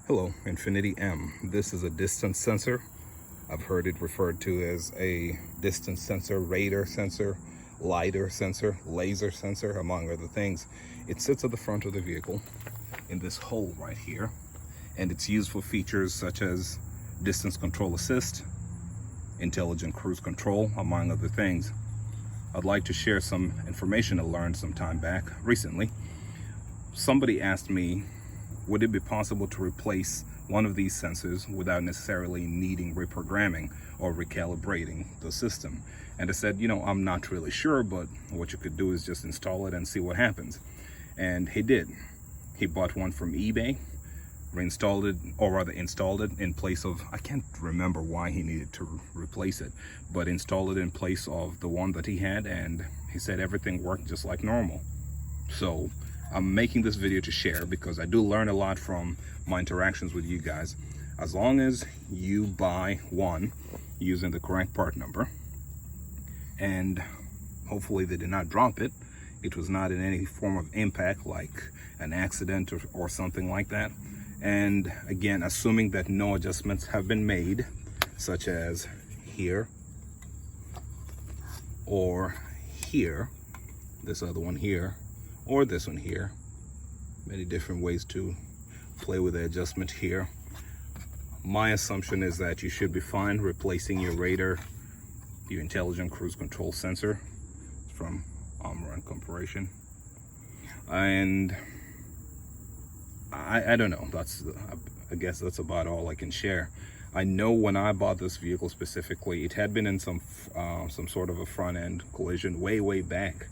Hello, Infiniti M. This is a distance sensor. I've heard it referred to as a distance sensor, radar sensor, lidar sensor, laser sensor, among other things. It sits at the front of the vehicle in this hole right here, and it's used for features such as distance control assist, intelligent cruise control, among other things. I'd like to share some information I learned some time back recently. Somebody asked me, would it be possible to replace one of these sensors without necessarily needing reprogramming or recalibrating the system? And I said, I'm not really sure, but what you could do is just install it and see what happens. And he did. He bought one from eBay, reinstalled it, or rather installed it in place of, I can't remember why he needed to replace it, but installed it in place of the one that he had, and he said everything worked just like normal. So I'm making this video to share because I do learn a lot from my interactions with you guys. As long as you buy one using the correct part number, and hopefully they did not drop it, it was not in any form of impact like an accident or something like that. And again, assuming that no adjustments have been made, such as here or here, this other one here, or this one here. Many different ways to play with the adjustment here. My assumption is that you should be fine replacing your radar, your intelligent cruise control sensor from Armor & Corporation. And I don't know, I guess that's about all I can share. I know when I bought this vehicle specifically, it had been in some sort of a front end collision way back,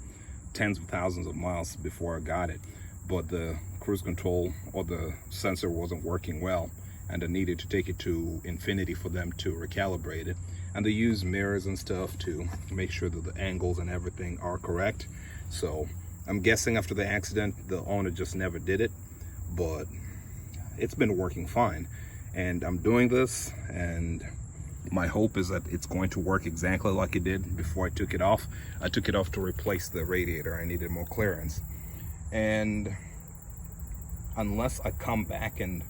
tens of thousands of miles before I got it, but the cruise control or the sensor wasn't working well, and I needed to take it to Infiniti for them to recalibrate it. And they use mirrors and stuff to make sure that the angles and everything are correct. So I'm guessing after the accident the owner just never did it, but it's been working fine. And I'm doing this, and my hope is that it's going to work exactly like it did before I took it off. I took it off to replace the radiator. I needed more clearance. And unless I come back and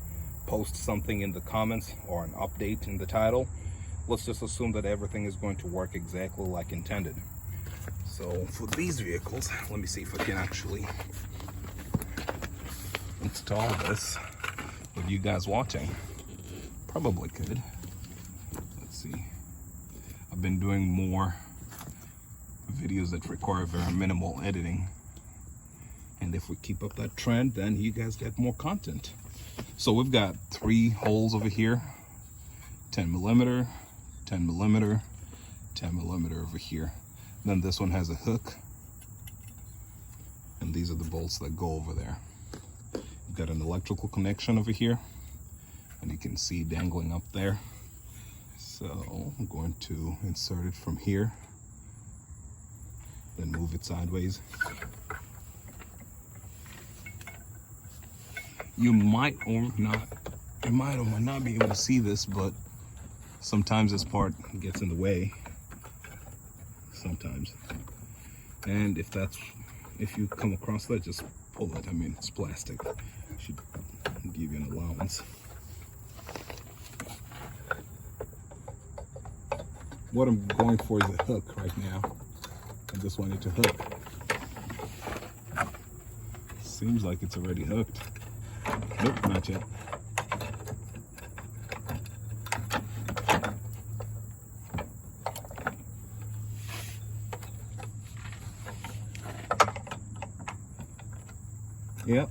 post something in the comments or an update in the title, let's just assume that everything is going to work exactly like intended. So for these vehicles, let me see if I can actually install this with you guys watching. Probably could. Let's see. I've been doing more videos that require very minimal editing, and if we keep up that trend, then you guys get more content. So we've got 3 holes over here, 10 millimeter, 10 millimeter, 10 millimeter over here. Then this one has a hook, and these are the bolts that go over there. You've got an electrical connection over here, and you can see dangling up there. So I'm going to insert it from here, then move it sideways. You might or might not be able to see this, but sometimes this part gets in the way. Sometimes. And if you come across that, just pull it. I mean, it's plastic. Should give you an allowance. What I'm going for is a hook right now. I just want it to hook. Seems like it's already hooked. Nope, not yet. Yep,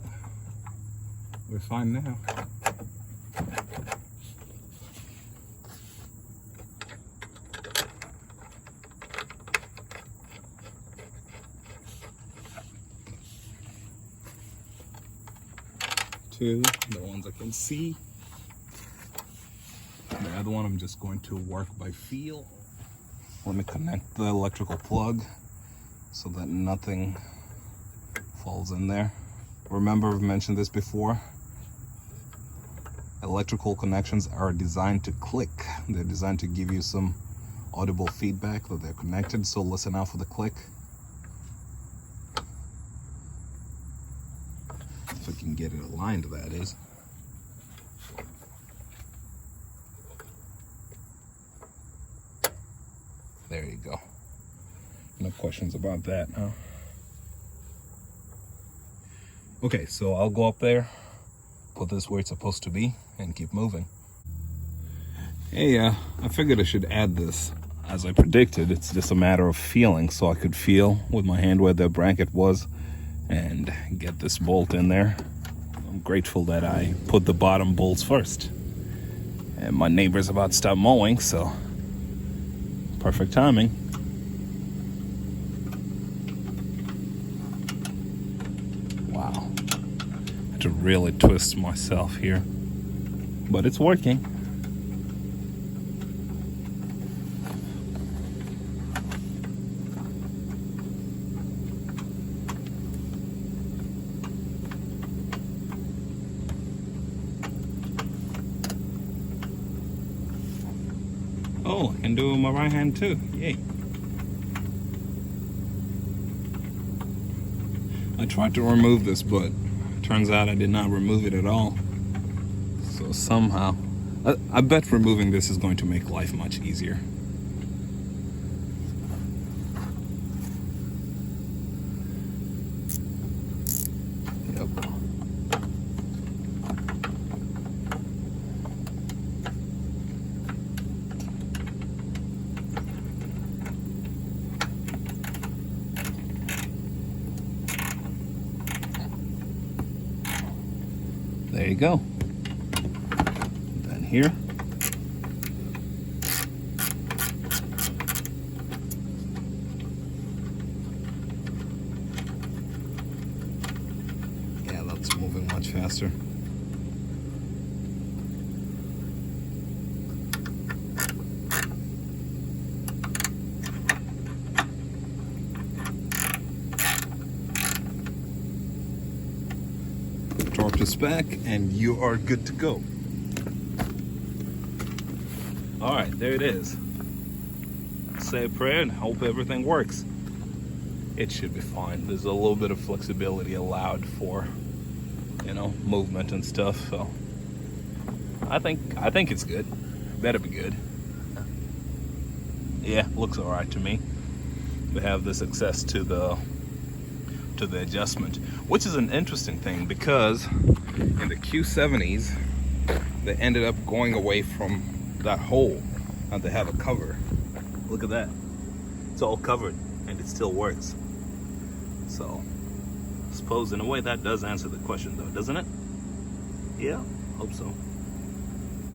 we're fine now. Two, the ones I can see. The other one I'm just going to work by feel. Let me connect the electrical plug so that nothing falls in there. Remember, I've mentioned this before. Electrical connections are designed to click. They're designed to give you some audible feedback that they're connected, so listen out for the click. If I can get it aligned, that is. There you go. No questions about that, huh? Okay, so I'll go up there, put this where it's supposed to be, and keep moving. Hey, I figured I should add this. As I predicted, it's just a matter of feeling, so I could feel with my hand where the bracket was and get this bolt in there. I'm grateful that I put the bottom bolts first. And my neighbor's about to stop mowing, so perfect timing. Wow. I had to really twist myself here, but it's working. Oh, I can do it with my right hand too. Yay. I tried to remove this, but turns out I did not remove it at all. So somehow, I bet removing this is going to make life much easier. Yep. There you go. Then here. Yeah, that's moving much faster. Torque this back and you are good to go. All right, there it is. Say a prayer and hope everything works. It should be fine. There's a little bit of flexibility allowed for, movement and stuff. So I think it's good. Better be good. Yeah, looks all right to me. We have this access to the adjustment, which is an interesting thing because in the Q70s they ended up going away from that hole and they have a cover. Look at that, it's all covered and it still works. So I suppose in a way that does answer the question though, doesn't it? Yeah, hope so.